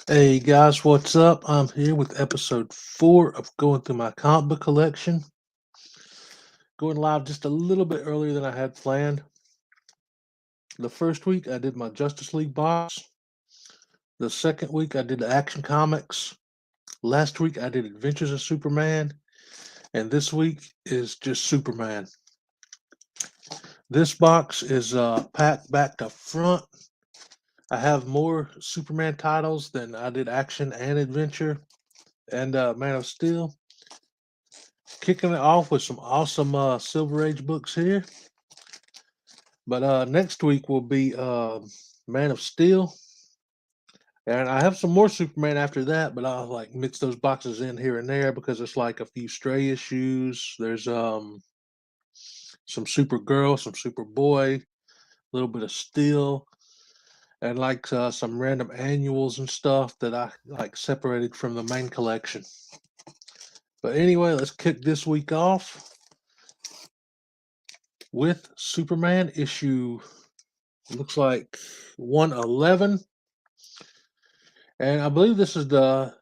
Hey guys, what's up? I'm here with episode 4 of going through my comic book collection. Going live just a little bit earlier than I had planned. The first week I did my Justice League box. The second week I did the Action Comics. Last week I did Adventures of Superman. And this week is just Superman. This box is packed back to front. I have more Superman titles than I did Action and Adventure and Man of Steel. Kicking it off with some awesome Silver Age books here. But next week will be Man of Steel. And I have some more Superman after that, but I'll like mix those boxes in here and there because it's like a few stray issues. There's some Supergirl, some Superboy, a little bit of Steel, and like some random annuals and stuff that I like separated from the main collection. But anyway, let's kick this week off with Superman issue, looks like 111. And I believe this is the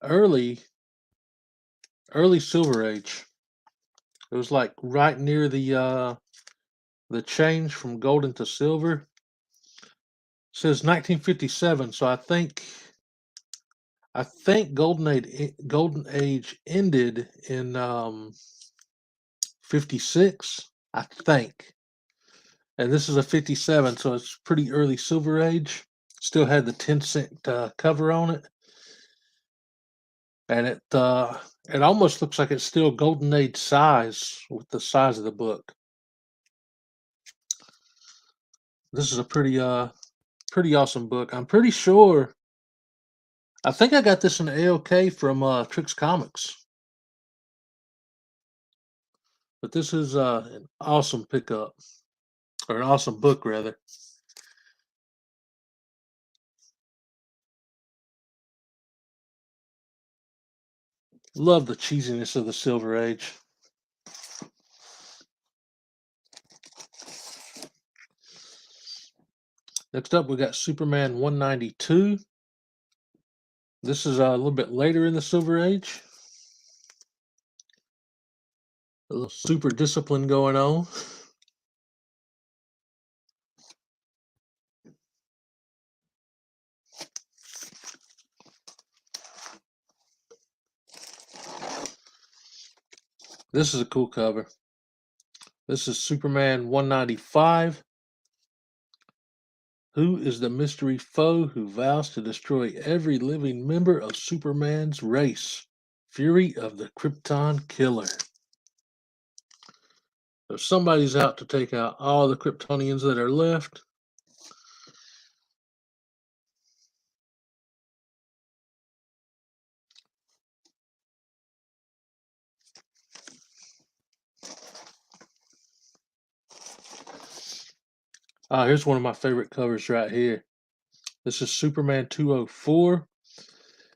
early Silver Age. It was like right near the change from golden to silver. It says 1957, so I think golden age ended in 56, I think. And this is a 57, so it's pretty early Silver Age. Still had the 10-cent cover on it. And it almost looks like it's still golden age size with the size of the book. This is a pretty awesome book. I'm pretty sure I think I got this in AOK from Trix Comics. But this is an awesome pickup, or an awesome book rather. Love the cheesiness of the Silver Age. Next up, we got Superman 192. This is a little bit later in the Silver Age. A little super discipline going on. This is a cool cover. This is Superman 195. Who is the mystery foe who vows to destroy every living member of Superman's race? Fury of the Krypton Killer. So somebody's out to take out all the Kryptonians that are left. Here's one of my favorite covers right here. This is Superman 204.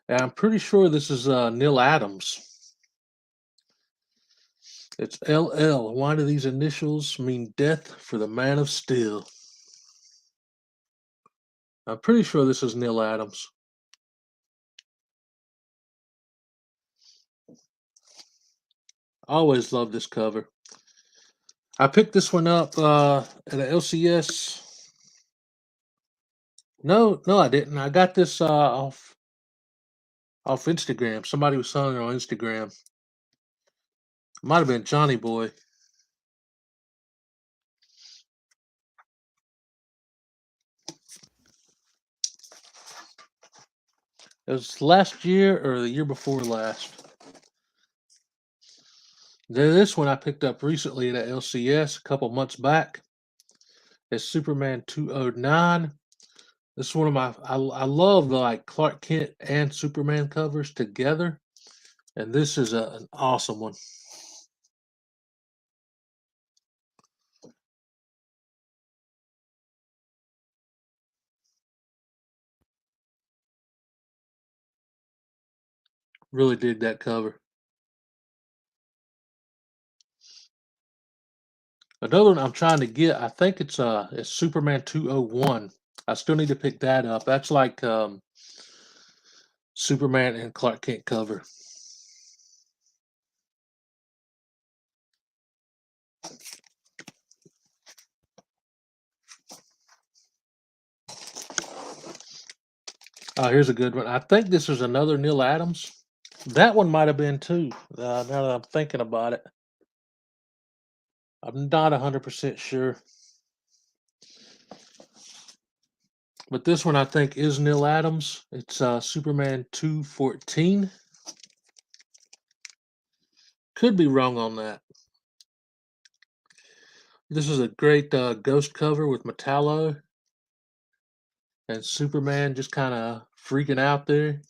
And I'm pretty sure this is Neil Adams. It's LL. Why do these initials mean death for the Man of Steel? I'm pretty sure this is Neil Adams. Always love this cover. I picked this one up at an LCS. No, I didn't. I got this off Instagram. Somebody was selling it on Instagram. Might have been Johnny Boy. It was last year or the year before last. This one I picked up recently at LCS a couple months back. It's Superman 209. This is one of my I love the like Clark Kent and Superman covers together, and this is an awesome one. Really dig that cover. Another one I'm trying to get, I think it's Superman 201. I still need to pick that up. That's like Superman and Clark Kent cover. Here's a good one. I think this is another Neil Adams. That one might have been too. Now that I'm thinking about it, I'm not 100% sure. But this one I think is Neil Adams. It's Superman 214. Could be wrong on that. This is a great ghost cover with Metallo and Superman just kind of freaking out there. It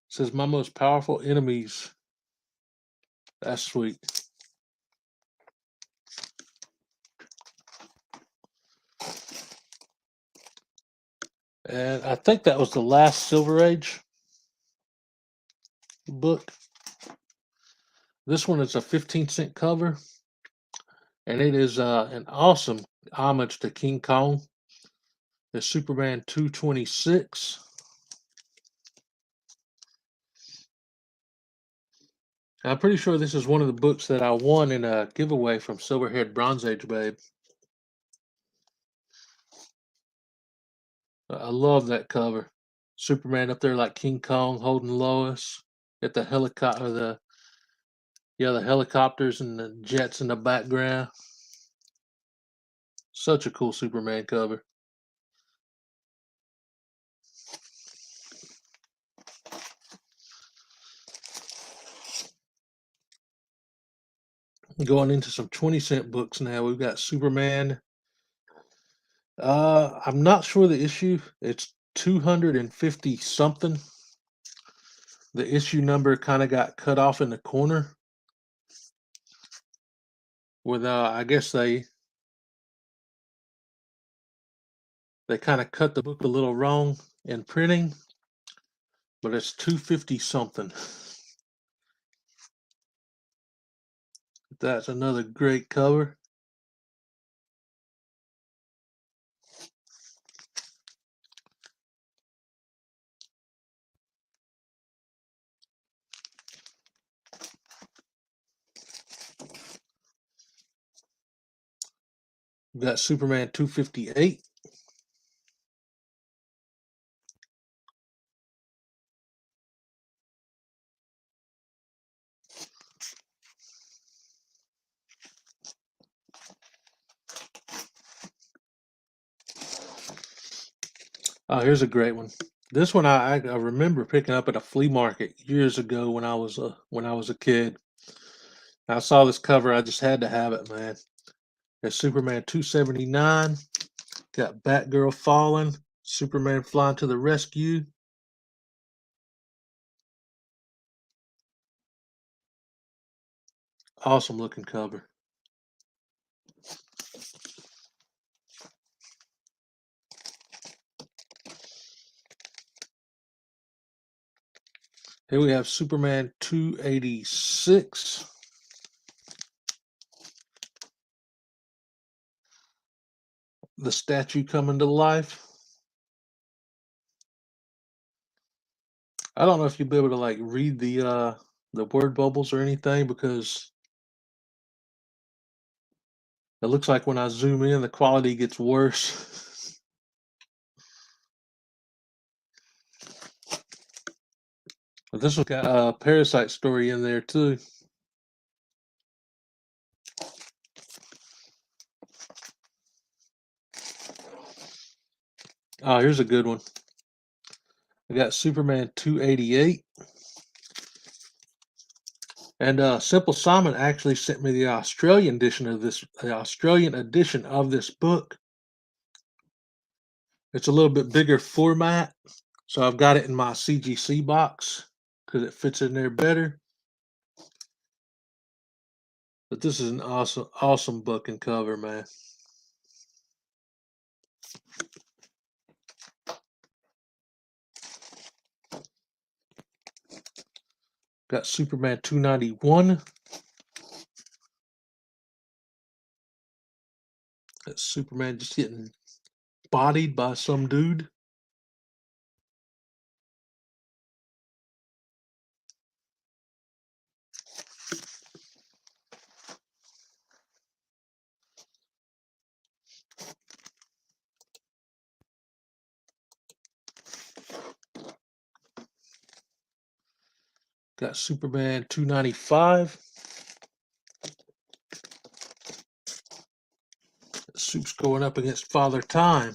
says my most powerful enemies. That's sweet. And I think that was the last Silver Age book. This one is a 15-cent cover, and it is an awesome homage to King Kong. The Superman 226. I'm pretty sure this is one of the books that I won in a giveaway from Silverhead Bronze Age Babe. I love that cover. Superman up there like King Kong holding Lois at the helicopter, the helicopters and the jets in the background. Such a cool Superman cover. Going into some 20-cent books now. We've got Superman. I'm not sure the issue. It's 250 something. The issue number kind of got cut off in the corner. With I guess they kind of cut the book a little wrong in printing, but it's 250 something. That's another great cover. We've got Superman 258. Oh, here's a great one. This one I remember picking up at a flea market years ago when I was a kid. I saw this cover, I just had to have it, man. It's Superman 279. Got Batgirl falling, Superman flying to the rescue. Awesome looking cover. Here we have Superman 286. The statue coming to life. I don't know if you'll be able to like read the word bubbles or anything because it looks like when I zoom in the quality gets worse. But this one got a Parasite story in there too. Oh, here's a good one. We got Superman 288. And Simple Simon actually sent me the Australian edition of this book. It's a little bit bigger format, so I've got it in my CGC box because it fits in there better. But this is an awesome book and cover, man. Got Superman 291. That's Superman just getting bodied by some dude. Got Superman 295. Soup's going up against Father Time.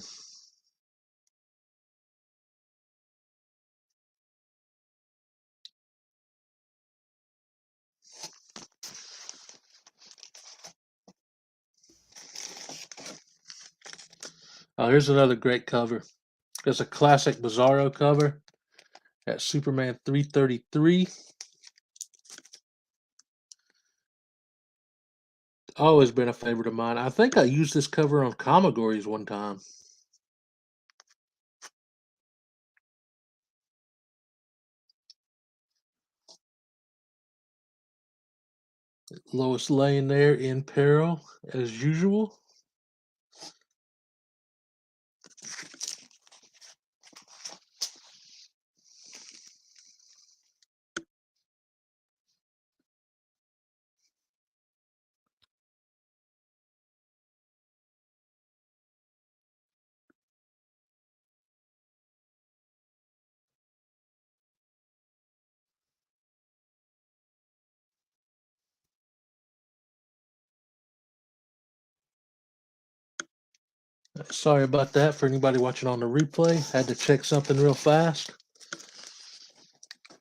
Oh, here's another great cover. It's a classic Bizarro cover. That's Superman 333. Always been a favorite of mine. I think I used this cover on Comigories one time. Lois Lane there in peril, as usual. Sorry about that for anybody watching on the replay. Had to check something real fast.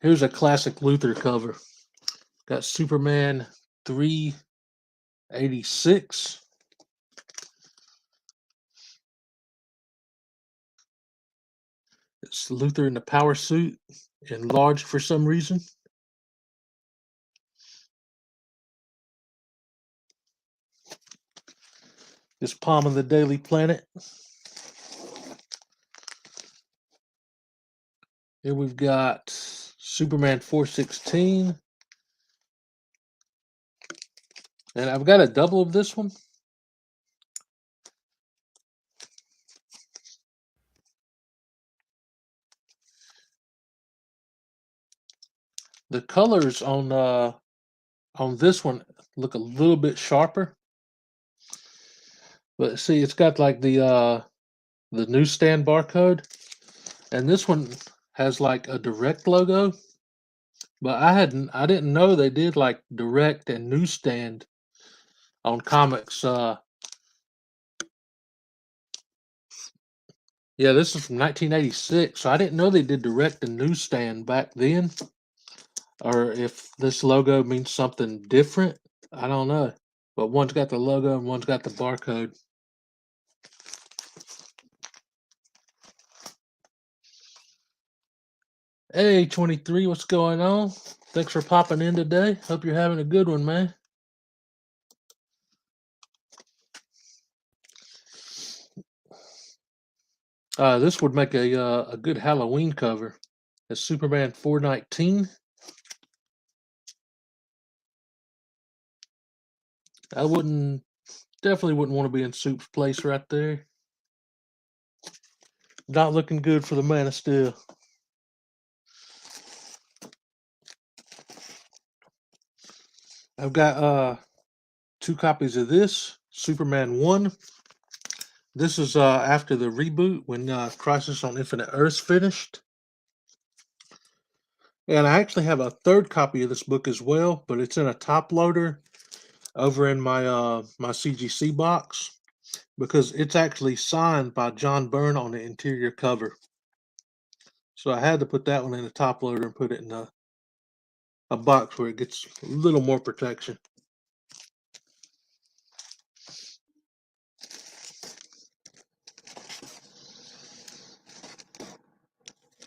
Here's a classic Luthor cover. Got Superman 386. It's Luthor in the power suit, enlarged for some reason. This Palm of the Daily Planet. Here we've got Superman 416. And I've got a double of this one. The colors on this one look a little bit sharper. But see, it's got like the newsstand barcode. And this one has like a direct logo. But I didn't know they did like direct and newsstand on comics. Yeah, this is from 1986, so I didn't know they did direct and newsstand back then, or if this logo means something different. I don't know, but one's got the logo and one's got the barcode. Hey, 23, what's going on? Thanks for popping in today. Hope you're having a good one, man. This would make a good Halloween cover. It's Superman 419. I definitely wouldn't want to be in Soup's place right there. Not looking good for the Man of Steel. I've got 2 copies of this, Superman 1. This is after the reboot when Crisis on Infinite Earths finished. And I actually have a 3rd copy of this book as well, but it's in a top loader over in my my CGC box because it's actually signed by John Byrne on the interior cover. So I had to put that one in the top loader and put it in a box where it gets a little more protection.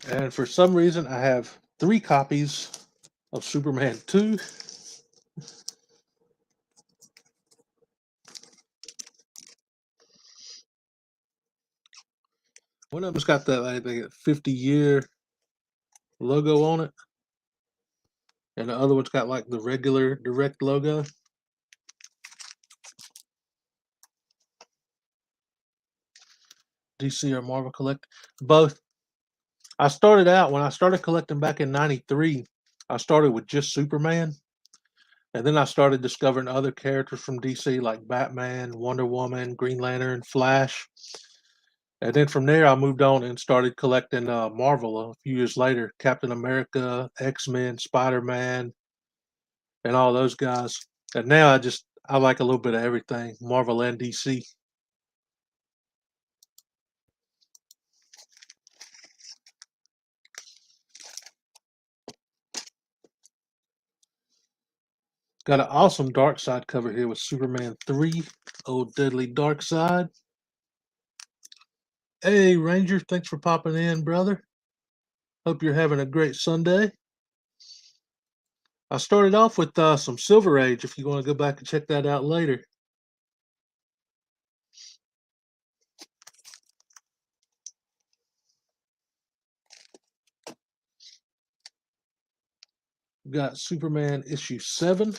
And for some reason, I have 3 copies of Superman 2. One of them's got that, I think, 50-year logo on it. And the other one's got like the regular direct logo. DC or Marvel collect both. I started out when I started collecting back in '93. I started with just Superman, and then I started discovering other characters from DC like Batman, Wonder Woman, Green Lantern, Flash. And then from there, I moved on and started collecting Marvel a few years later. Captain America, X-Men, Spider-Man, and all those guys. And now I like a little bit of everything, Marvel and DC. Got an awesome Dark Side cover here with Superman 3, Old Deadly Dark Side. Hey, Ranger, thanks for popping in, brother. Hope you're having a great Sunday. I started off with some Silver Age if you want to go back and check that out later. We've got Superman issue 7.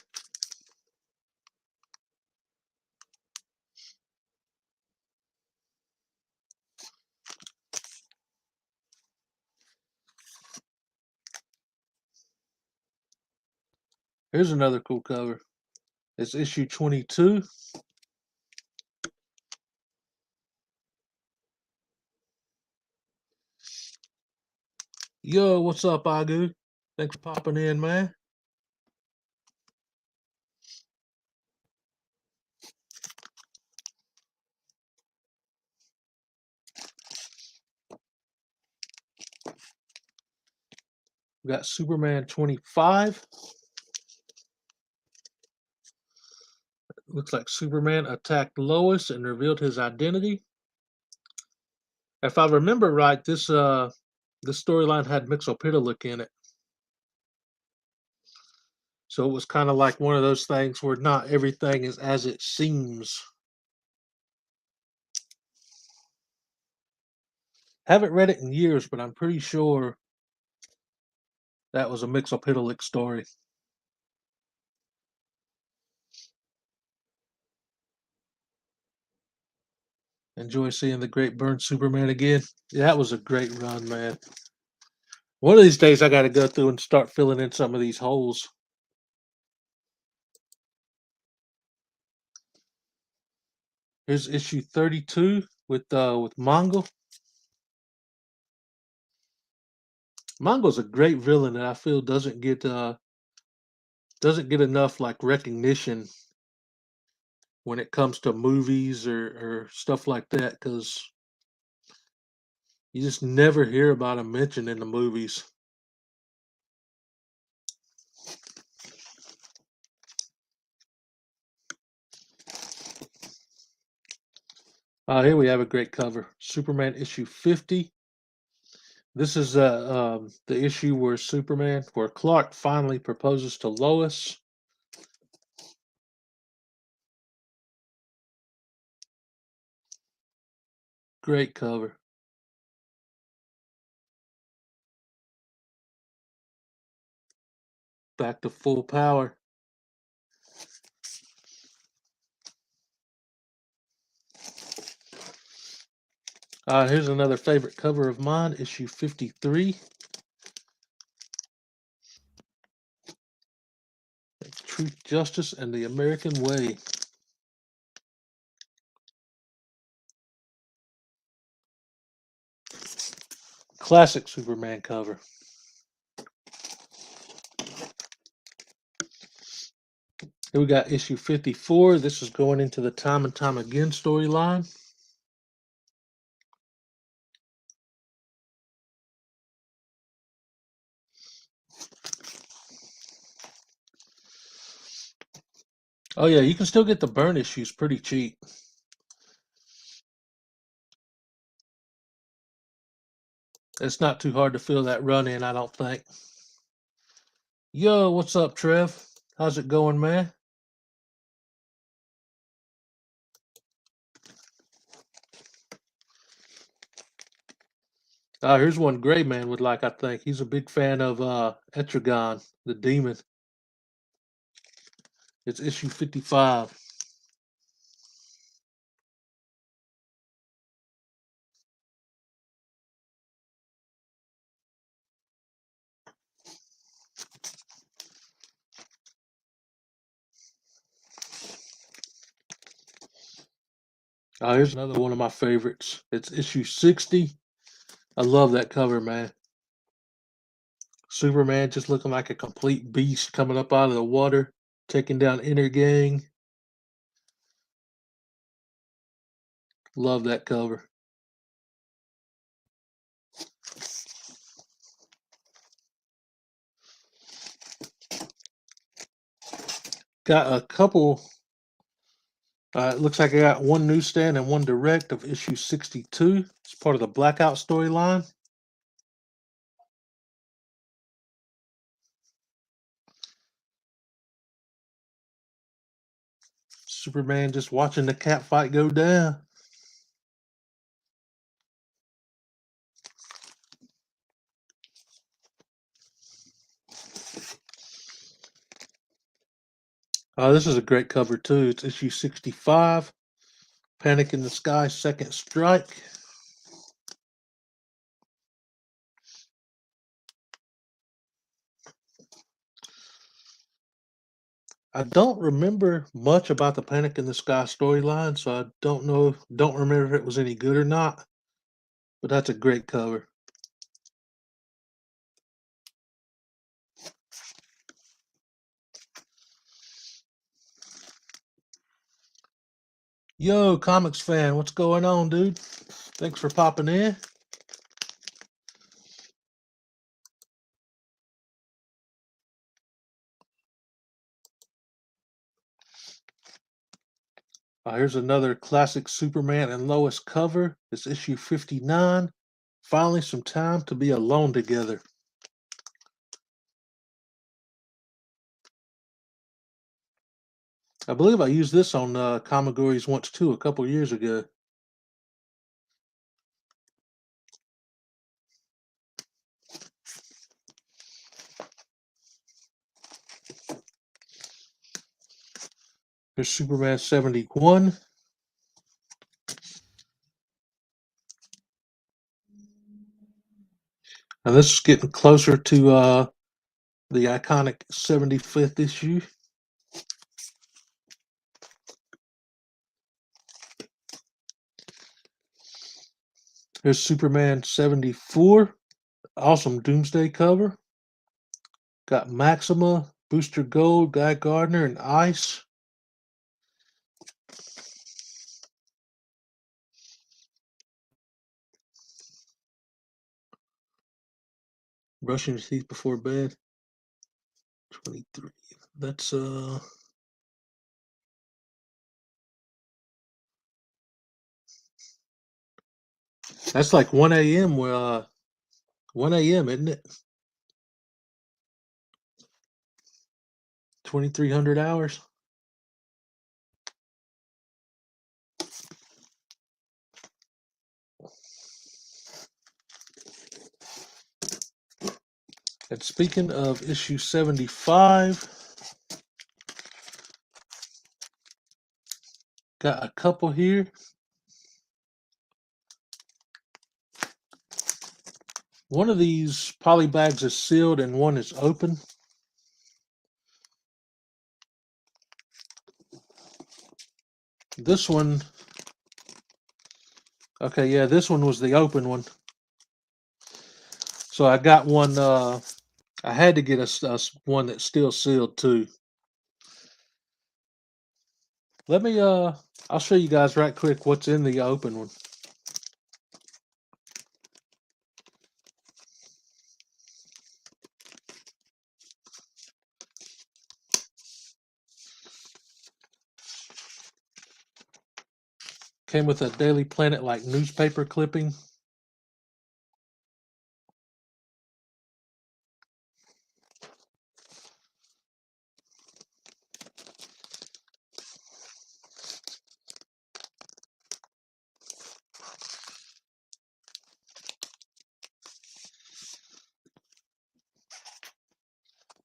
Here's another cool cover. It's issue 22. Yo, what's up, Agu? Thanks for popping in, man. We got Superman 25. Looks like Superman attacked Lois and revealed his identity. If I remember right, this storyline had Mixopetallic in it. So it was kind of like one of those things where not everything is as it seems. Haven't read it in years, but I'm pretty sure that was a Mixopetallic story. Enjoy seeing the great Burn Superman again. Yeah, that was a great run, man. One of these days I got to go through and start filling in some of these holes. Here's issue 32 with Mongol. Mongol's a great villain that I feel doesn't get enough like recognition when it comes to movies or stuff like that, because you just never hear about him mentioned in the movies. Here we have a great cover. Superman issue 50. This is the issue where Clark finally proposes to Lois. Great cover. Back to full power. Here's another favorite cover of mine, issue 53. Truth, Justice, and the American Way. Classic Superman cover. Here we got issue 54. This is going into the Time and Time Again storyline. Oh yeah, you can still get the Burn issues pretty cheap. It's not too hard to fill that run in, I don't think. Yo, what's up, Trev? How's it going, man? Here's one Gray Man would like, I think. He's a big fan of Etrigan, the demon. It's issue 55. Here's another one of my favorites. It's issue 60. I love that cover, man. Superman just looking like a complete beast coming up out of the water, taking down Inner Gang. Love that cover. Got a couple. It looks like I got one newsstand and one direct of issue 62. It's part of the Blackout storyline. Superman just watching the cat fight go down. This is a great cover too. It's issue 65. Panic in the Sky, Second Strike. I don't remember much about the Panic in the Sky storyline, so I don't remember if it was any good or not. But that's a great cover. Yo, comics fan, what's going on, dude? Thanks for popping in. Here's another classic Superman and Lois cover. It's issue 59. Finally, some time to be alone together. I believe I used this on Comigories once too, a couple years ago. Here's Superman 71. And this is getting closer to the iconic 75th issue. Here's Superman 74. Awesome Doomsday cover. Got Maxima, Booster Gold, Guy Gardner, and Ice. Brushing your teeth before bed. 23. That's like 1 a.m. 1 a.m., isn't it? 2,300 hours. And speaking of issue 75, got a couple here. One of these poly bags is sealed and one is open. This one, okay, yeah, this one was the open one. So I got one, I had to get one that's still sealed too. Let me, I'll show you guys right quick what's in the open one. Came with a Daily Planet like newspaper clipping.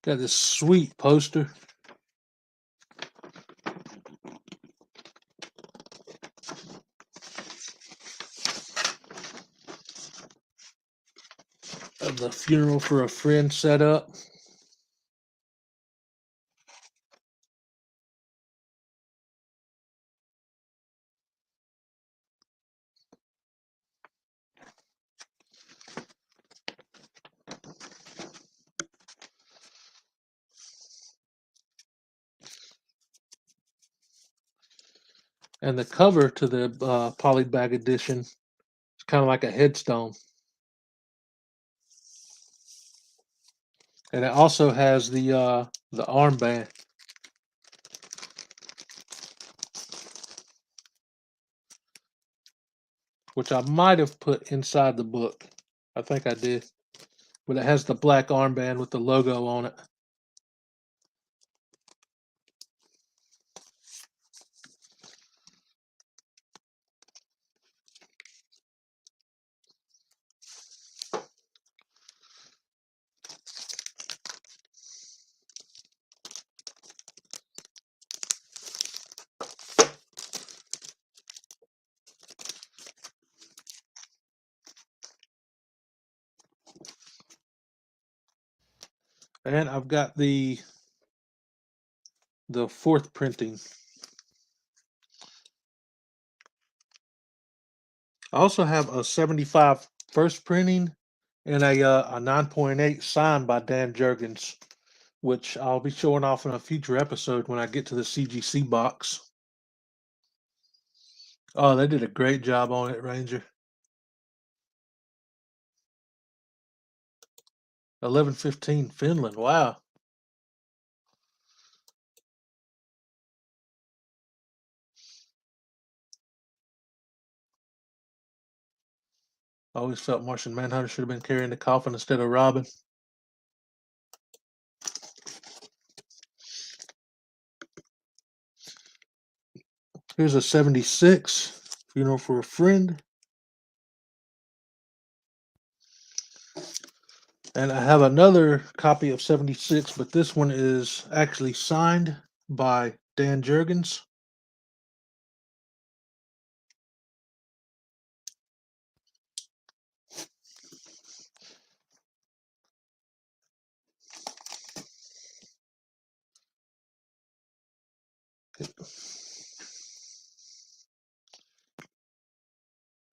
Got this sweet poster. of the Funeral for a Friend setup. And the cover to the polybag edition is kind of like a headstone. And it also has the armband. Which I might have put inside the book. I think I did. But it has the black armband with the logo on it. And I've got the fourth printing. I also have a 75 first printing and a 9.8 signed by Dan Jurgens, which I'll be showing off in a future episode when I get to the CGC box. Oh, they did a great job on it, Ranger. 1115 Finland. Wow. I always felt Martian Manhunter should have been carrying the coffin instead of Robin. Here's a 76, Funeral for a Friend. And I have another copy of 76, but this one is actually signed by Dan Jurgens.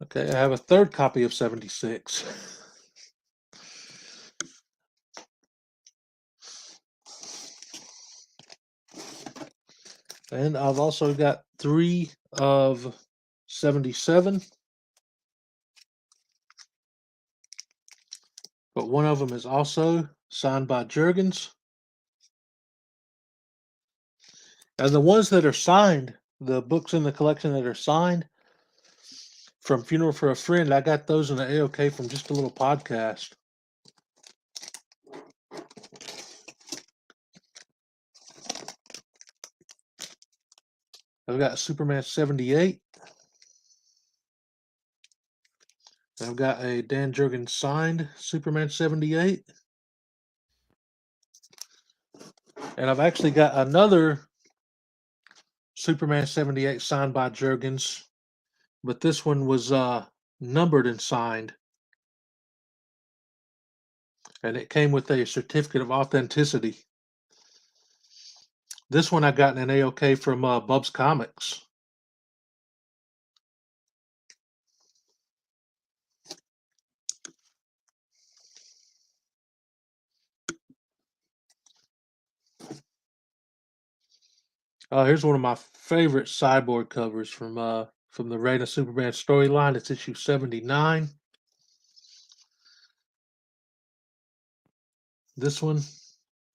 Okay, I have a third copy of 76. And I've also got 3 of 77. But one of them is also signed by Jurgens. And the ones that are signed, the books in the collection that are signed from Funeral for a Friend, I got those in the AOK from just a little podcast. I've got Superman 78. I've got a Dan Jurgens signed Superman 78. And I've actually got another Superman 78 signed by Jurgens, but this one was numbered and signed. And it came with a certificate of authenticity. This one I got in an AOK from Bub's Comics. Here's one of my favorite Cyborg covers from the Reign of Superman storyline. It's issue 79. This one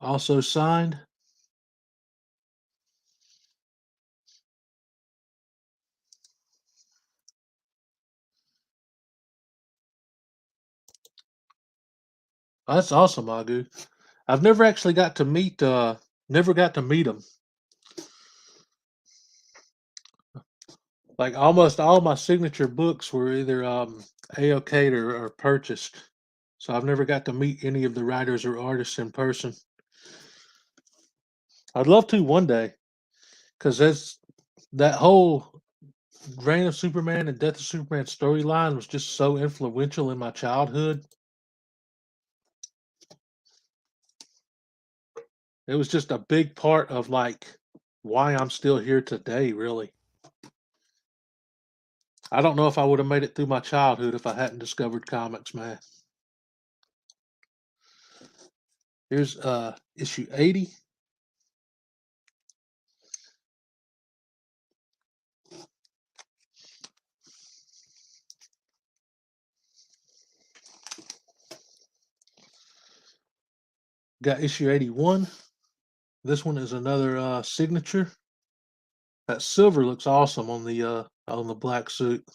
also signed. Oh, that's awesome, Agu. I've never actually got to meet him. Like almost all my signature books were either AOK'd or purchased. So I've never got to meet any of the writers or artists in person. I'd love to one day, because that whole Reign of Superman and Death of Superman storyline was just so influential in my childhood. It was just a big part of like why I'm still here today, really. I don't know if I would have made it through my childhood if I hadn't discovered comics, man. Here's issue 80. Got issue 81. This one is another signature. That silver looks awesome on the black suit.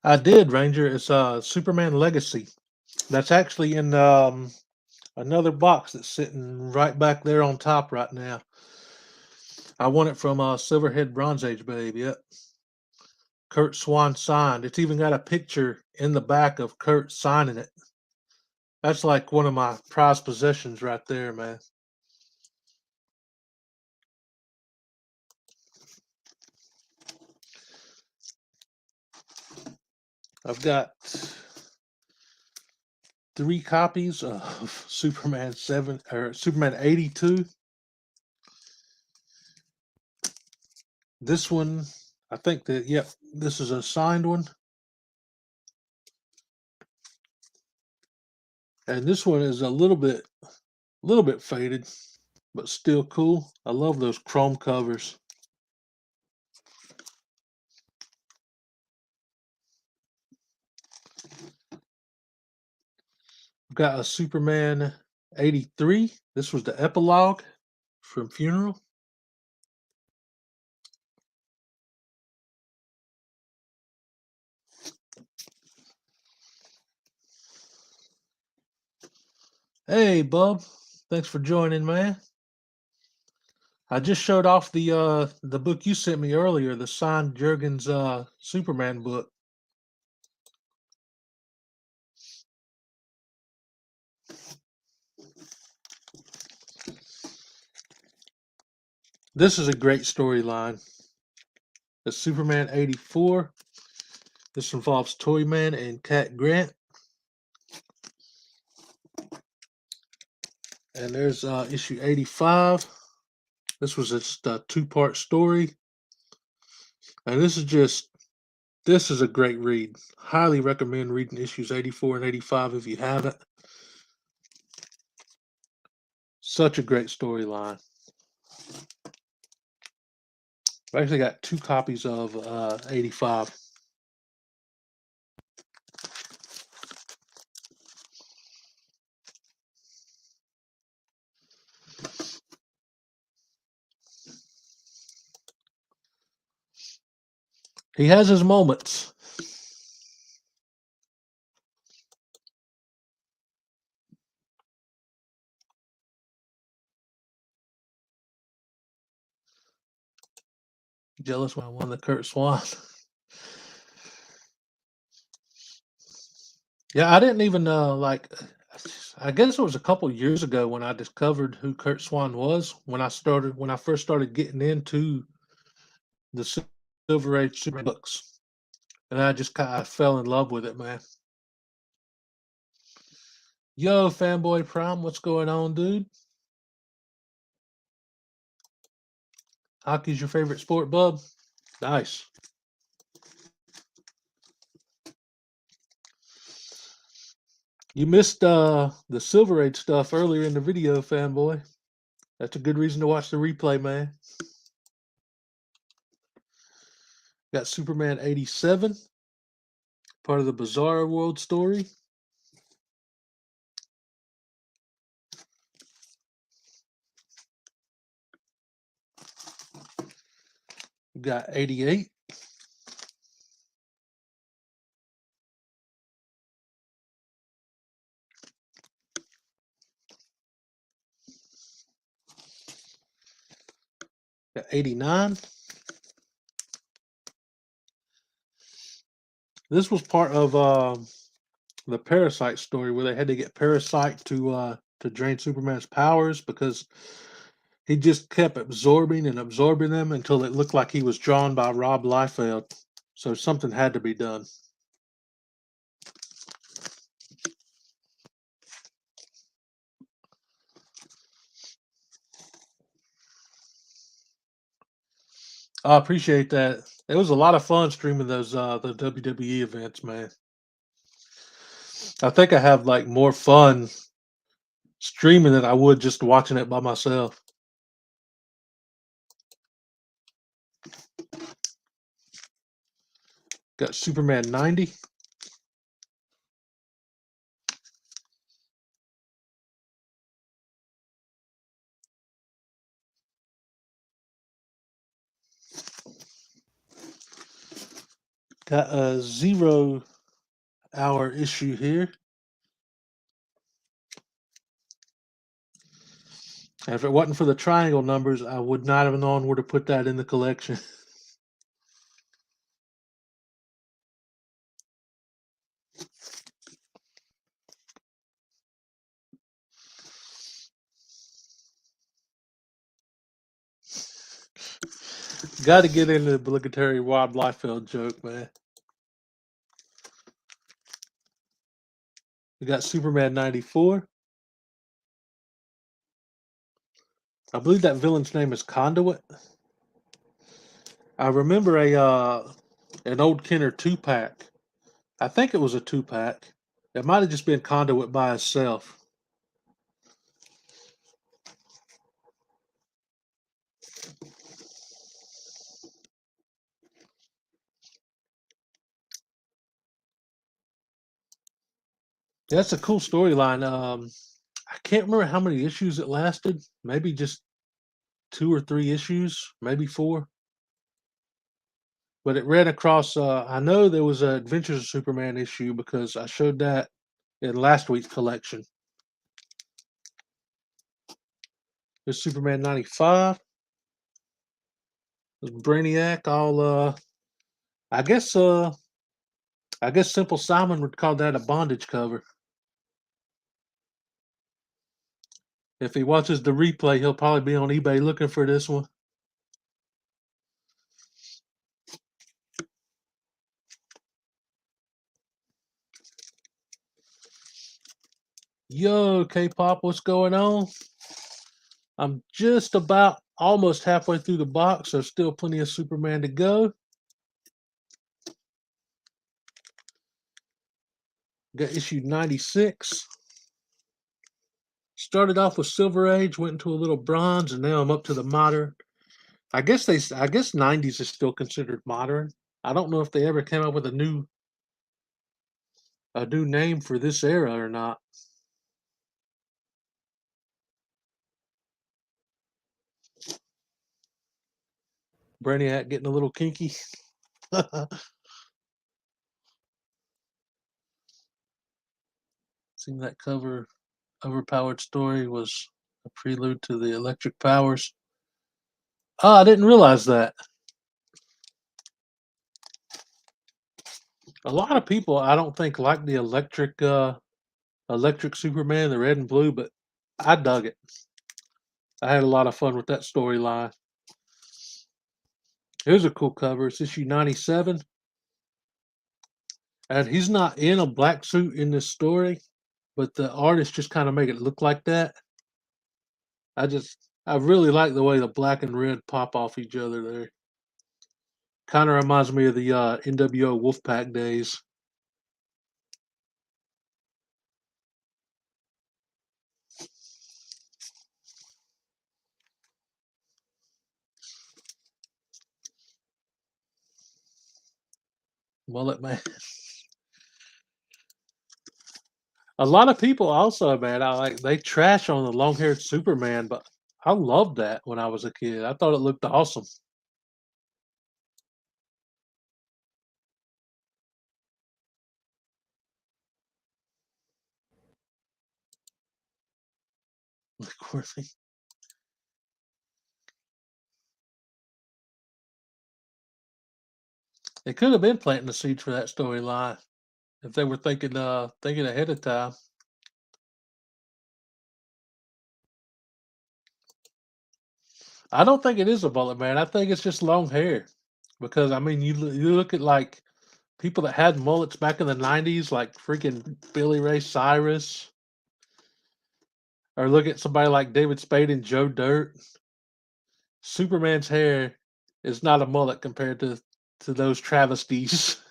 I did, Ranger. It's Superman Legacy. That's actually in another box that's sitting right back there on top right now. I won it from Silverhead Bronze Age, babe. Yep. Kurt Swan signed. It's even got a picture in the back of Kurt signing it. That's like one of my prized possessions right there, man. I've got 3 copies of Superman 7 or Superman 82. This one, I think that yep, this is a signed one. And this one is a little bit faded, but still cool. I love those chrome covers. I've got a Superman 83. This was the epilogue from Funeral. Hey, Bub. Thanks for joining, man. I just showed off the book you sent me earlier, the signed Jurgens Superman book. This is a great storyline. The Superman 84. This involves Toyman and Cat Grant. And there's issue 85. This was just a 2-part story. And this is a great read. Highly recommend reading issues 84 and 85 if you haven't. Such a great storyline. I've actually got 2 copies of 85. He has his moments. Jealous when I won the Kurt Swan. Yeah, I didn't even like. I guess it was a couple years ago when I discovered who Kurt Swan was. When I first started getting into the Silver Age Superman books, and I just kind of fell in love with it, man. Yo, Fanboy Prime, what's going on, dude? Hockey's your favorite sport, bub? Nice. You missed the Silver Age stuff earlier in the video, Fanboy. That's a good reason to watch the replay, man. Got Superman 87, part of the Bizarre World story. Got 88. Got 89. This was part of the Parasite story where they had to get Parasite to drain Superman's powers because He just kept absorbing and absorbing them until it looked like he was drawn by Rob Liefeld. So something had to be done. I appreciate that. It was a lot of fun streaming those the WWE events, man. I think I have like more fun streaming than I would just watching it by myself. Got Superman 90. Got a 0 hour issue here. And if it wasn't for the triangle numbers, I would not have known where to put that in the collection. Got to get into the obligatory Rob Liefeld joke, man. We got Superman 94. I believe that villain's name is Conduit. I remember an old Kenner 2-pack. I think it was a 2-pack. It might have just been Conduit by itself. That's a cool storyline. I can't remember how many issues it lasted. Maybe just 2 or 3 issues, maybe 4. But it ran across. I know there was a Adventures of Superman issue because I showed that in last week's collection. There's Superman 95. There's Brainiac. All I guess. I guess Simple Simon would call that a bondage cover. If he watches the replay, he'll probably be on eBay looking for this one. Yo, K-pop, what's going on? I'm just about almost halfway through the box, so still plenty of Superman to go. Got issue 96. Started off with Silver Age, went into a little bronze, and now I'm up to the modern. I guess 90s is still considered modern. I don't know if they ever came up with a new name for this era or not. Brainiac getting a little kinky. Seeing that cover overpowered story was a prelude to the electric powers. Oh, I didn't realize that. A lot of people I don't think like the electric Superman, the red and blue, but I dug it. I had a lot of fun with that storyline. Here's a cool cover. It's issue 97. And he's not in a black suit in this story, but the artist just kind of make it look like that. I really like the way the black and red pop off each other there. Kind of reminds me of the NWO Wolfpack days. Mullet man. A lot of people also, man, they trash on the long haired Superman, but I loved that when I was a kid. I thought it looked awesome. Worthy. They could have been planting the seeds for that storyline if they were thinking ahead of time. I don't think it is a mullet, man. I think it's just long hair. Because I mean, you look at like people that had mullets back in the '90s, like freaking Billy Ray Cyrus, or look at somebody like David Spade and Joe Dirt. Superman's hair is not a mullet compared to those travesties.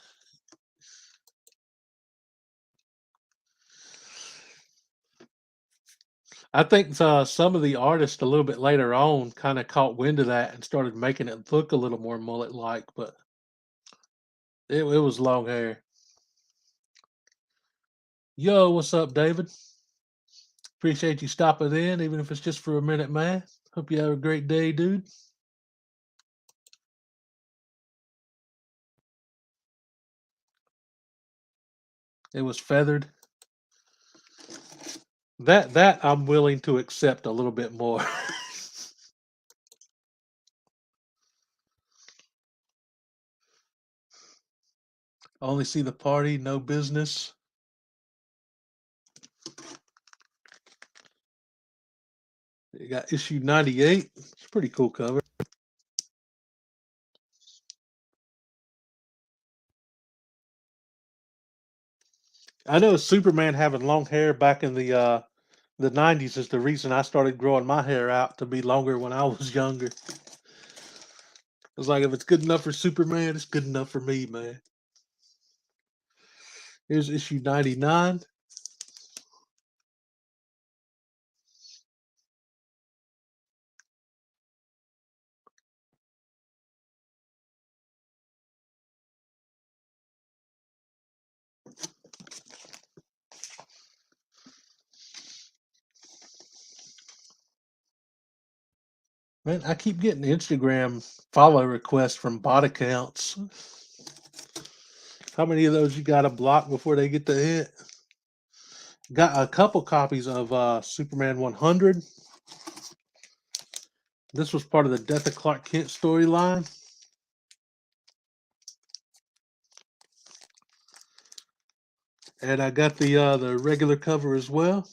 I think some of the artists a little bit later on kind of caught wind of that and started making it look a little more mullet-like, but it was long hair. Yo, what's up, David? Appreciate you stopping in, even if it's just for a minute, man. Hope you have a great day, dude. It was feathered. That I'm willing to accept a little bit more. Only see the party, no business. You got issue 98. It's a pretty cool cover. I know Superman having long hair back in the '90s is the reason I started growing my hair out to be longer when I was younger. It's like if it's good enough for Superman, it's good enough for me, man. Here's issue 99. Man, I keep getting Instagram follow requests from bot accounts. How many of those you got to block before they get the hit? Got a couple copies of Superman 100. This was part of the Death of Clark Kent storyline. And I got the regular cover as well.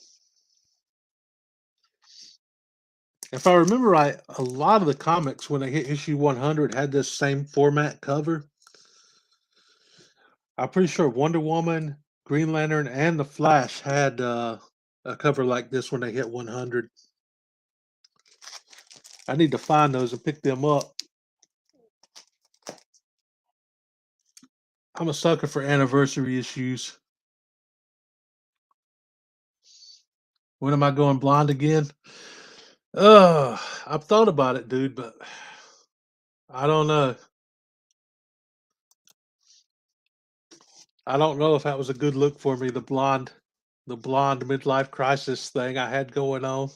If I remember right, a lot of the comics when they hit issue 100 had this same format cover. I'm pretty sure Wonder Woman, Green Lantern, and the Flash had a cover like this when they hit 100. I need to find those and pick them up. I'm a sucker for anniversary issues. When am I going blonde again? I've thought about it, dude, but I don't know. I don't know if that was a good look for me, the blonde midlife crisis thing I had going on.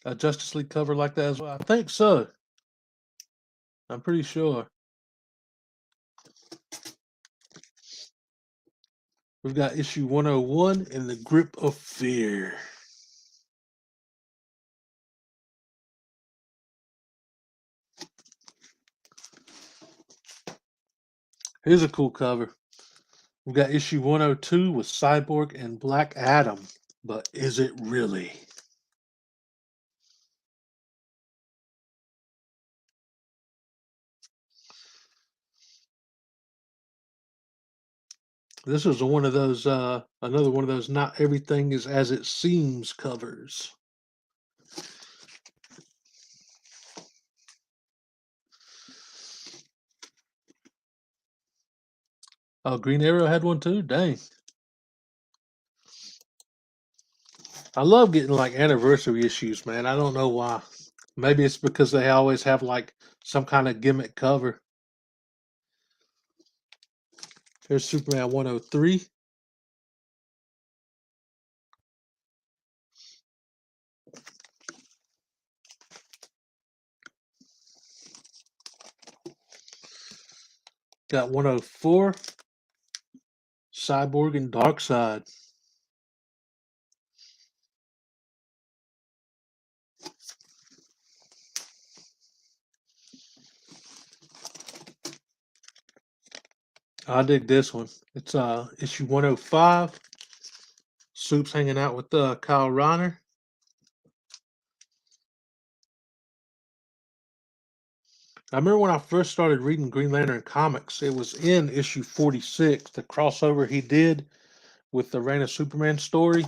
A Justice League cover like that as well. I think so. I'm pretty sure. We've got issue 101 in the grip of fear. Here's a cool cover. We've got issue 102 with Cyborg and Black Adam. But is it really? This is one of those, another one of those not everything is as it seems covers. Oh, Green Arrow had one too? Dang. I love getting like anniversary issues, man. I don't know why. Maybe it's because they always have like some kind of gimmick cover. Here's Superman 103. Got 104. Cyborg and Darkseid. I dig this one. It's issue 105. Soup's hanging out with Kyle Reiner. I remember when I first started reading Green Lantern comics, it was in issue 46, the crossover he did with the Reign of Superman story.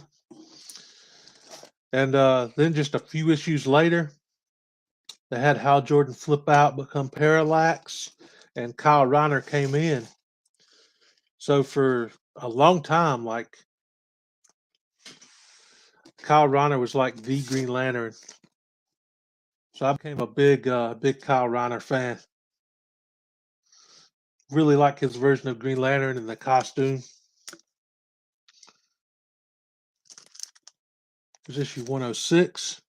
And then just a few issues later, they had Hal Jordan flip out, become Parallax, and Kyle Reiner came in. So for a long time, like Kyle Reiner was like the Green Lantern. So I became a big Kyle Reiner fan. Really like his version of Green Lantern and the costume. Here's issue 106.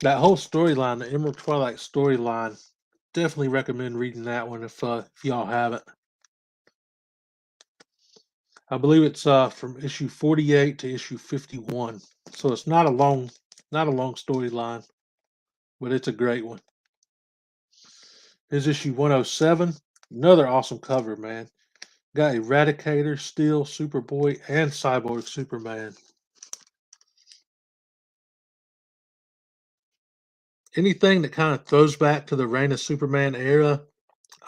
That whole storyline, the Emerald Twilight storyline, definitely recommend reading that one if y'all haven't. I believe it's from issue 48 to issue 51, so it's not a long storyline, but it's a great one. Here's issue 107. Another awesome cover, man. Got Eradicator, Steel, Superboy, and Cyborg Superman. Anything that kind of throws back to the Reign of Superman era,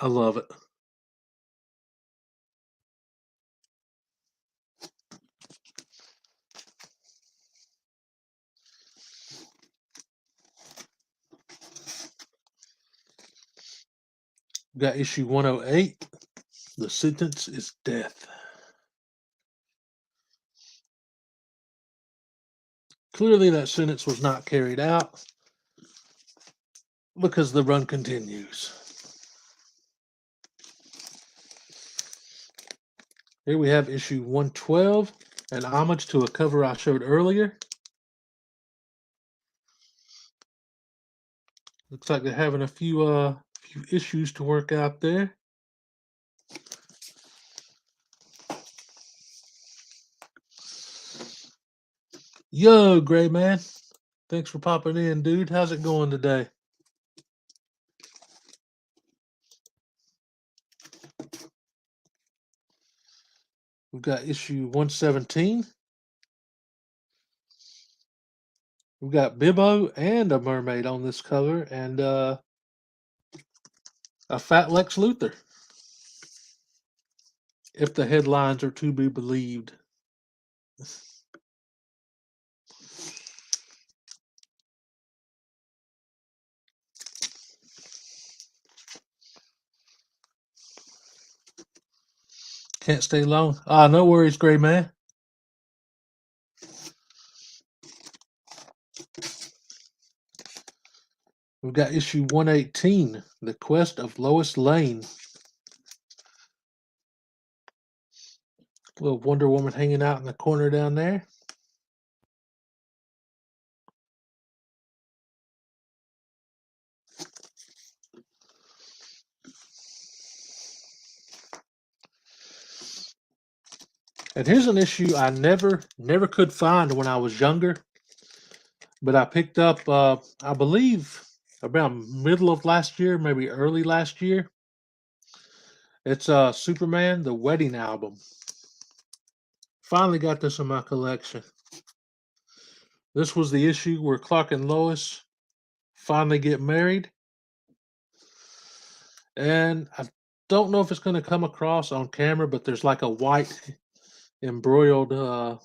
I love it. Got issue 108. The sentence is death. Clearly, that sentence was not carried out because the run continues. Here we have issue 112, an homage to a cover I showed earlier. Looks like they're having a few issues to work out there. Yo, Gray Man. Thanks for popping in, dude. How's it going today? We've got issue 117. We've got Bibbo and a mermaid on this cover, and a fat Lex Luthor, if the headlines are to be believed. Can't stay long. No worries, Gray Man. We've got issue 118, The Quest of Lois Lane. Little Wonder Woman hanging out in the corner down there. And here's an issue I never could find when I was younger, but I picked up, I believe, around middle of last year, maybe early last year. It's Superman, the Wedding Album. Finally got this in my collection. This was the issue where Clark and Lois finally get married. And I don't know if it's going to come across on camera, but there's like a white embroiled,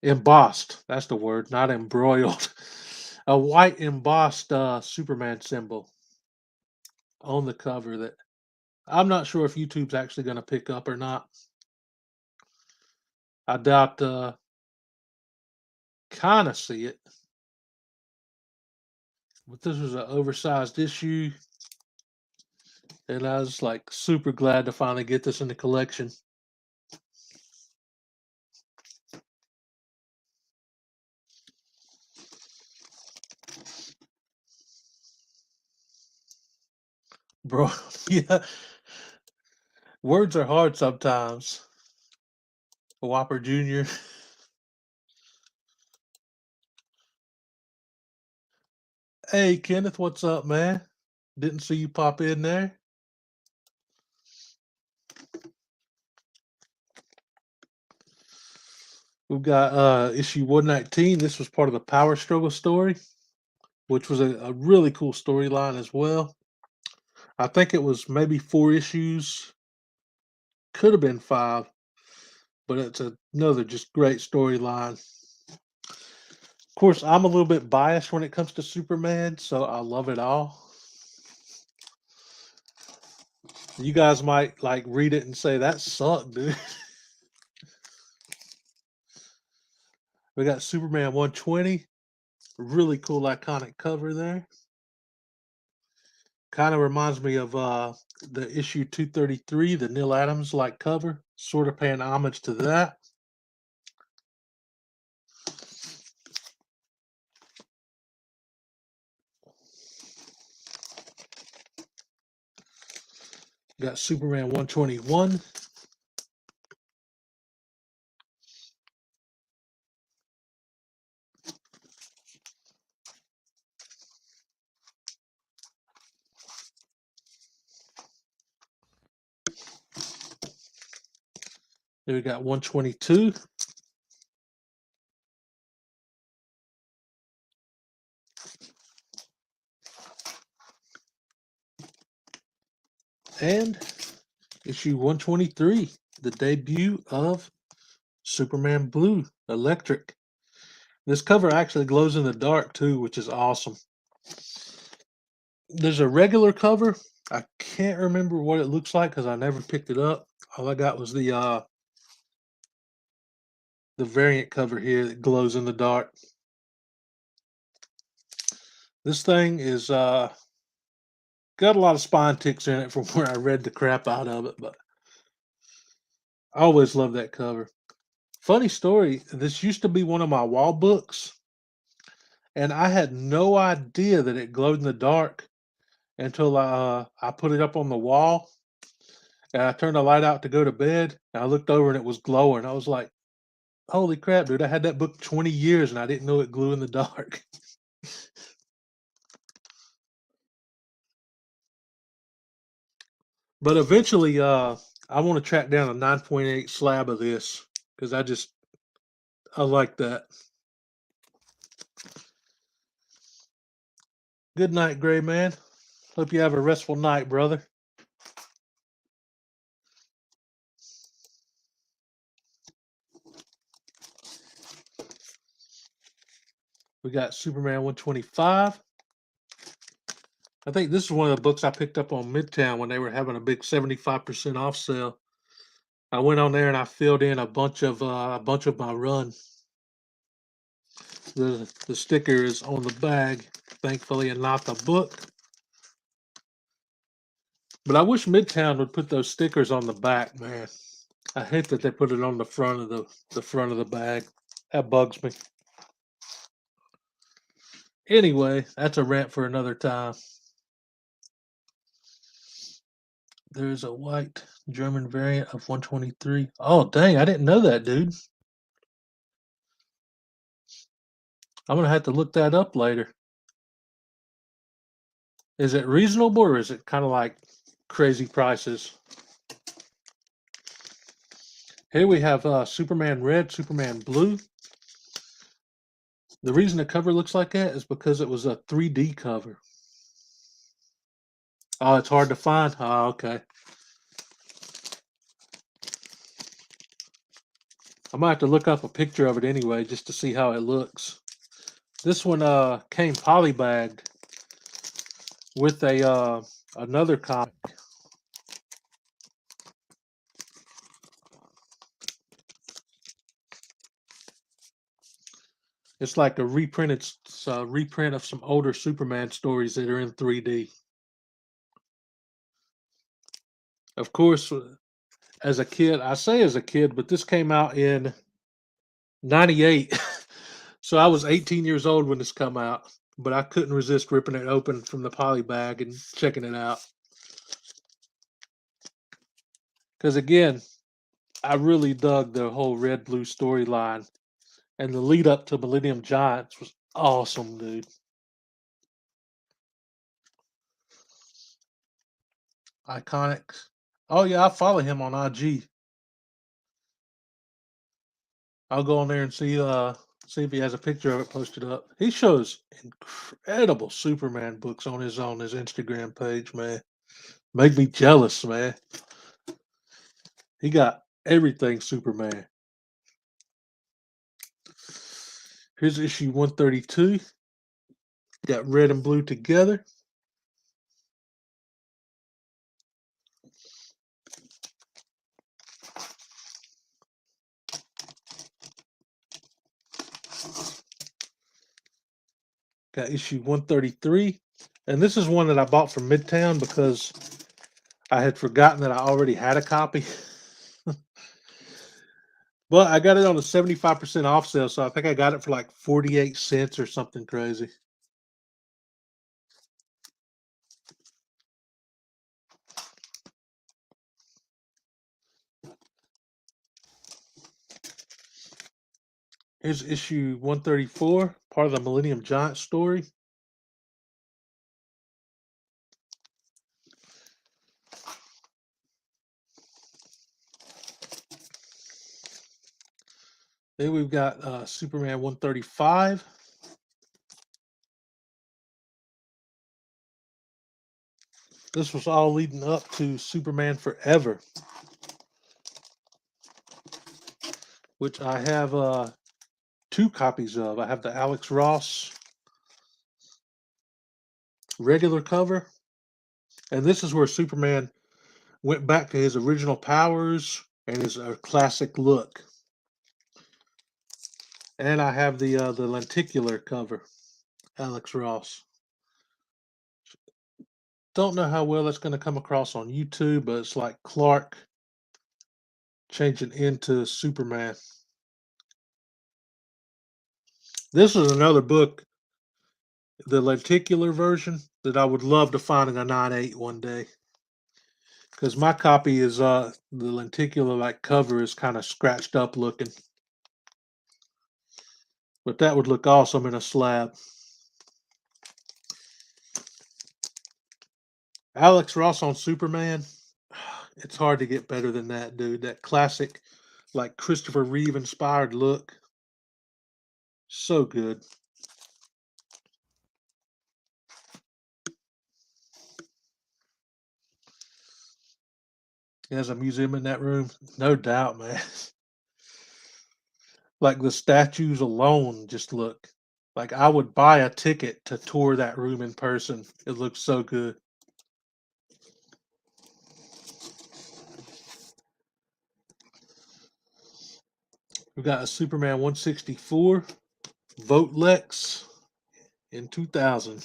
embossed, that's the word, not embroiled. A white embossed Superman symbol on the cover that I'm not sure if YouTube's actually going to pick up or not. I doubt kind of see it. But this was an oversized issue, and I was like super glad to finally get this in the collection. Bro, yeah, words are hard sometimes. Whopper Jr. Hey, Kenneth, what's up, man? Didn't see you pop in there. We've got issue 119. This was part of the Power Struggle story, which was a really cool storyline as well. I think it was maybe 4 issues, could have been 5, but it's another just great storyline. Of course, I'm a little bit biased when it comes to Superman, so I love it all. You guys might like read it and say that sucked, dude. We got Superman 120, really cool iconic cover there. Kind of reminds me of the issue 233, the Neil Adams like cover, sort of paying homage to that. Got Superman 121. Then we got 122. And issue 123, the debut of Superman Blue Electric. This cover actually glows in the dark too, which is awesome. There's a regular cover. I can't remember what it looks like because I never picked it up. All I got was the variant cover here that glows in the dark. This thing is got a lot of spine ticks in it from where I read the crap out of it, but I always love that cover. Funny story, this used to be one of my wall books, and I had no idea that it glowed in the dark until I put it up on the wall and I turned the light out to go to bed and I looked over and it was glowing. I was like, holy crap, dude, I had that book 20 years and I didn't know it glowed in the dark. But eventually I want to track down a 9.8 slab of this because I like that. Good night, Gray Man. Hope you have a restful night, brother. We got Superman 125. I think this is one of the books I picked up on Midtown when they were having a big 75% off sale. I went on there and I filled in a bunch of my run. The sticker is on the bag, thankfully, and not the book. But I wish Midtown would put those stickers on the back, man. I hate that they put it on the front of the front of the bag. That bugs me. Anyway, that's a rant for another time. There's a white German variant of 123. Oh, dang, I didn't know that, dude. I'm gonna have to look that up later. Is it reasonable or is it kind of like crazy prices? Here we have Superman Red, Superman Blue. The reason the cover looks like that is because it was a 3D cover. Oh, it's hard to find? Oh, okay. I might have to look up a picture of it anyway just to see how it looks. This one came polybagged with a another comic. It's like a reprint of some older Superman stories that are in 3D. Of course, as a kid, I say as a kid, but this came out in 98. So I was 18 years old when this come out, but I couldn't resist ripping it open from the poly bag and checking it out. Because again, I really dug the whole red blue storyline, and the lead up to Millennium Giants was awesome, dude. Iconics. Oh yeah, I follow him on IG. I'll go on there and see if he has a picture of it posted up. He shows incredible Superman books on his Instagram page, man. Make me jealous, man. He got everything Superman. Here's issue 132. Got red and blue together. Got issue 133. And this is one that I bought from Midtown because I had forgotten that I already had a copy. But I got it on a 75% off sale, so I think I got it for like 48 cents or something crazy. Here's issue 134, part of the Millennium Giant story. Then we've got Superman 135. This was all leading up to Superman Forever, which I have two copies of. I have the Alex Ross regular cover, and this is where Superman went back to his original powers and his classic look. And I have the lenticular cover, Alex Ross. Don't know how well that's going to come across on YouTube, but it's like Clark changing into Superman. This is another book, the lenticular version, that I would love to find in a 9.8 one day. Because my copy is the lenticular like cover is kind of scratched up looking. But that would look awesome in a slab. Alex Ross on Superman. It's hard to get better than that, dude. That classic, like Christopher Reeve inspired look. So good. He has a museum in that room. No doubt, man. Like the statues alone just look like I would buy a ticket to tour that room in person. It looks so good. We've got a Superman 164, Vote Lex in 2000.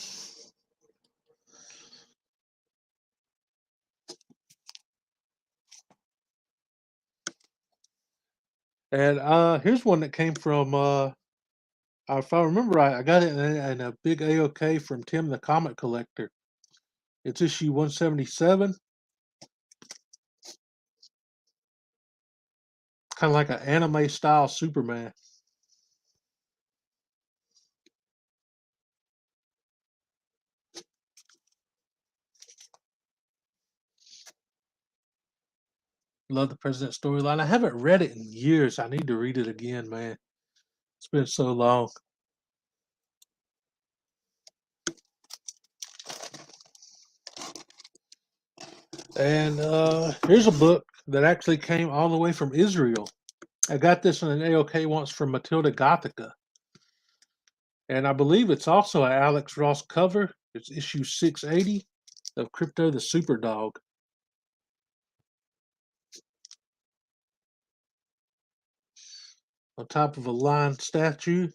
And here's one that came from, if I remember right, I got it in a big AOK from Tim the Comic Collector. It's issue 177. Kind of like an anime style Superman. Love the President storyline. I haven't read it in years. I need to read it again, man. It's been so long. And here's a book that actually came all the way from Israel. I got this in an AOK once from Matilda Gothica. And I believe it's also an Alex Ross cover. It's issue 680 of Crypto the Superdog. On top of a lion statue.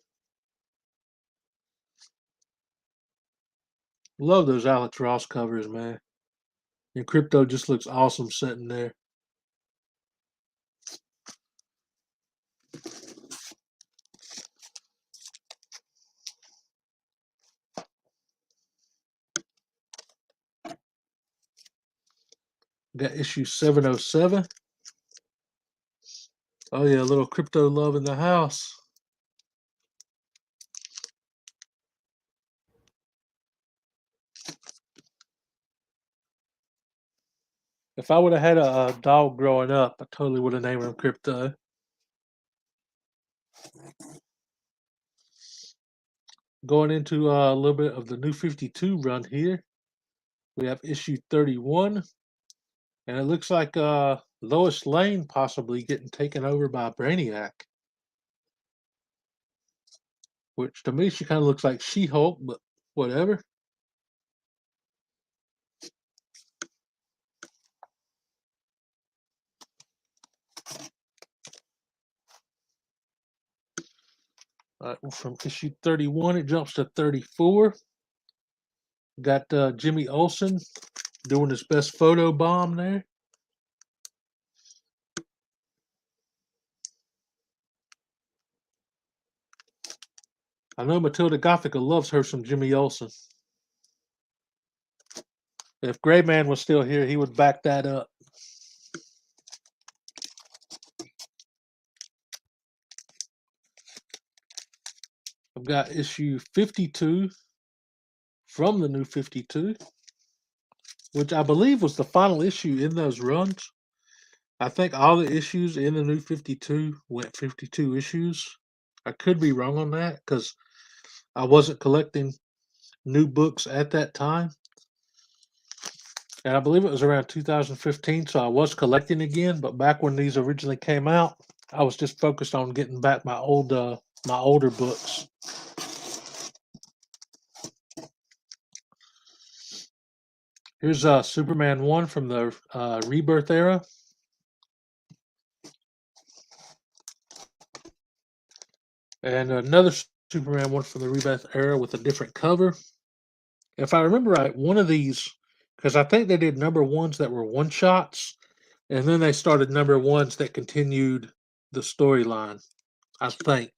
Love those Alex Ross covers, man. And Crypto just looks awesome sitting there. Got issue 707. Oh yeah, a little Crypto love in the house. If I would have had a dog growing up, I totally would have named him Crypto. Going into a little bit of the New 52 run here. We have issue 31, and it looks like Lois Lane possibly getting taken over by Brainiac, which to me she kind of looks like She-Hulk, but whatever. From issue 31, it jumps to 34. Got Jimmy Olsen doing his best photo bomb there. I know Matilda Gothica loves her some Jimmy Olsen. If Gray Man was still here, he would back that up. I've got issue 52 from the New 52, which I believe was the final issue in those runs. I think all the issues in the New 52 went 52 issues. I could be wrong on that because I wasn't collecting new books at that time. And I believe it was around 2015, so I was collecting again. But back when these originally came out, I was just focused on getting back my older books. Here's Superman 1 from the Rebirth era. And another Superman 1 from the Rebirth era with a different cover. If I remember right, one of these, because I think they did number ones that were one shots, and then they started number ones that continued the storyline, I think.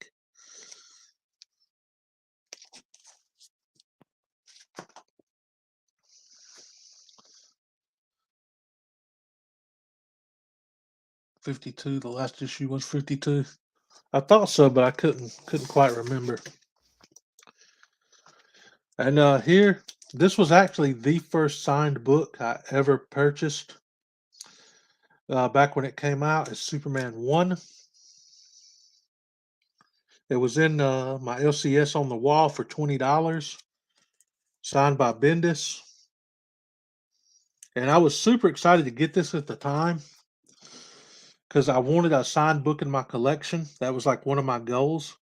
'52, the last issue was '52. I thought so, but I couldn't quite remember. And here, this was actually the first signed book I ever purchased back when it came out. It's Superman 1. It was in my LCS on the wall for $20, signed by Bendis. And I was super excited to get this at the time because I wanted a signed book in my collection. That was like one of my goals.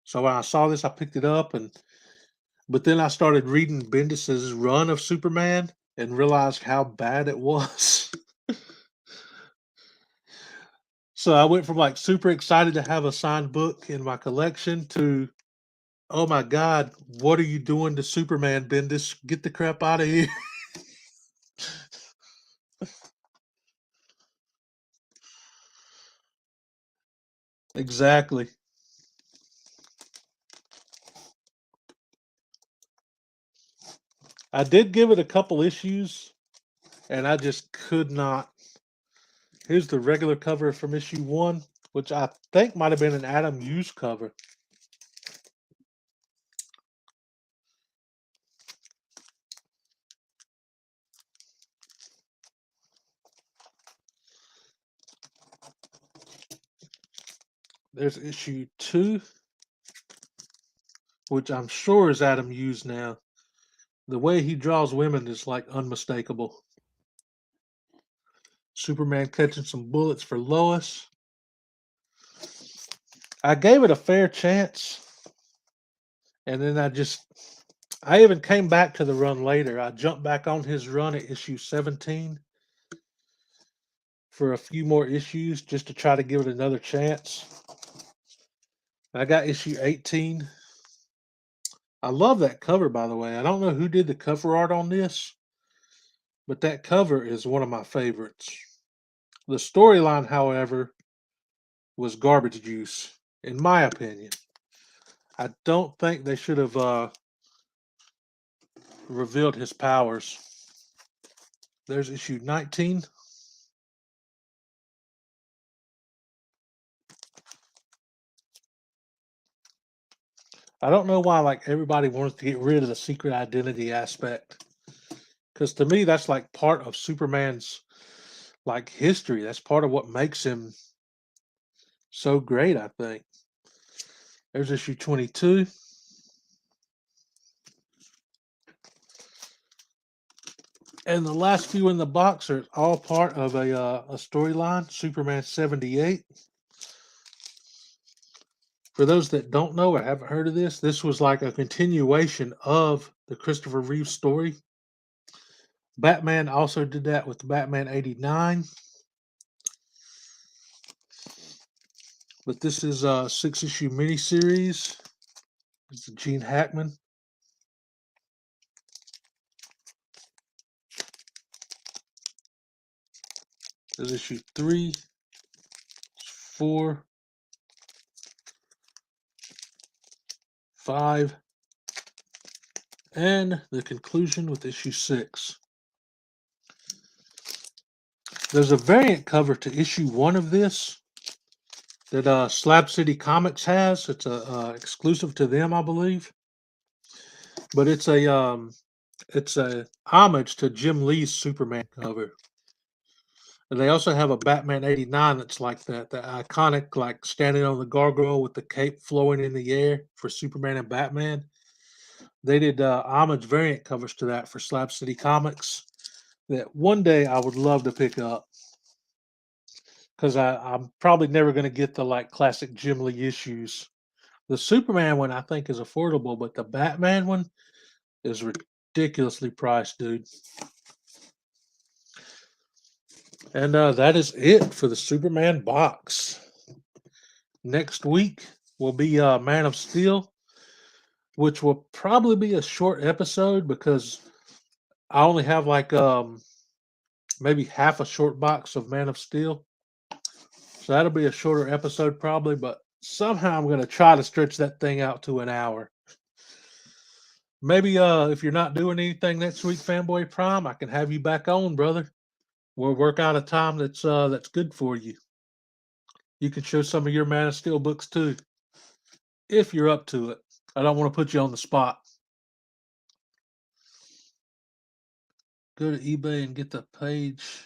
So when I saw this, I picked it up, but then I started reading Bendis's run of Superman and realized how bad it was. So I went from like super excited to have a signed book in my collection to, oh my God, what are you doing to Superman, Bendis? Get the crap out of here. Exactly. I did give it a couple issues and I just could not. Here's the regular cover from issue 1, which I think might have been an Adam Hughes cover. There's issue 2, which I'm sure is Adam Hughes now. The way he draws women is like unmistakable. Superman catching some bullets for Lois. I gave it a fair chance, and then I even came back to the run later. I jumped back on his run at issue 17 for a few more issues just to try to give it another chance. I got issue 18. I love that cover, by the way. I don't know who did the cover art on this, but that cover is one of my favorites. The storyline, however, was garbage juice, in my opinion. I don't think they should have revealed his powers. There's issue 19. I don't know why like everybody wants to get rid of the secret identity aspect. Because to me, that's like part of Superman's like history. That's part of what makes him so great, I think. There's issue 22. And the last few in the box are all part of a storyline, Superman 78. For those that don't know or haven't heard of this was like a continuation of the Christopher Reeve story. Batman also did that with Batman 89. But this is a 6-issue miniseries. It's Gene Hackman. There's issue 3, 4, 5, and the conclusion with issue 6. There's a variant cover to issue 1 of this that Slab City Comics has. It's a exclusive to them, I believe. But it's a homage to Jim Lee's Superman cover. And they also have a Batman 89 that's like that, the iconic, like standing on the gargoyle with the cape flowing in the air for Superman and Batman. They did homage variant covers to that for Slab City Comics that one day I would love to pick up because I'm probably never going to get the like classic Jim Lee issues. The Superman one I think is affordable, but the Batman one is ridiculously priced, dude. And that is it for the Superman box. Next week will be Man of Steel, which will probably be a short episode because I only have like maybe half a short box of Man of Steel. So that'll be a shorter episode probably, but somehow I'm going to try to stretch that thing out to an hour. Maybe if you're not doing anything next week, Fanboy Prime, I can have you back on, brother. We'll work out a time that's good for you. You can show some of your Man of Steel books too, if you're up to it. I don't want to put you on the spot. Go to eBay and get the page.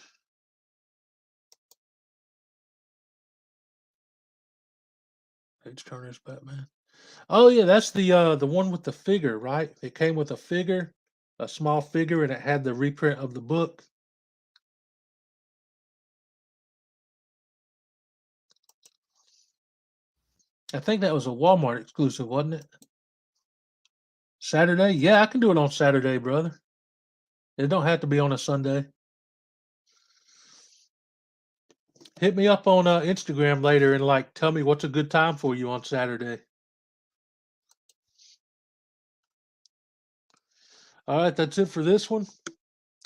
Page Turner's Batman. Oh yeah, that's the one with the figure, right? It came with a figure, a small figure, and it had the reprint of the book. I think that was a Walmart exclusive, wasn't it? Saturday? Yeah, I can do it on Saturday, brother. It don't have to be on a Sunday. Hit me up on Instagram later and like tell me what's a good time for you on Saturday. All right, that's it for this one.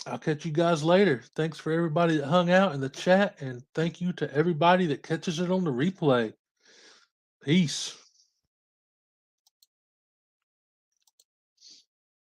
I'll catch you guys later. Thanks for everybody that hung out in the chat, and thank you to everybody that catches it on the replay. Peace.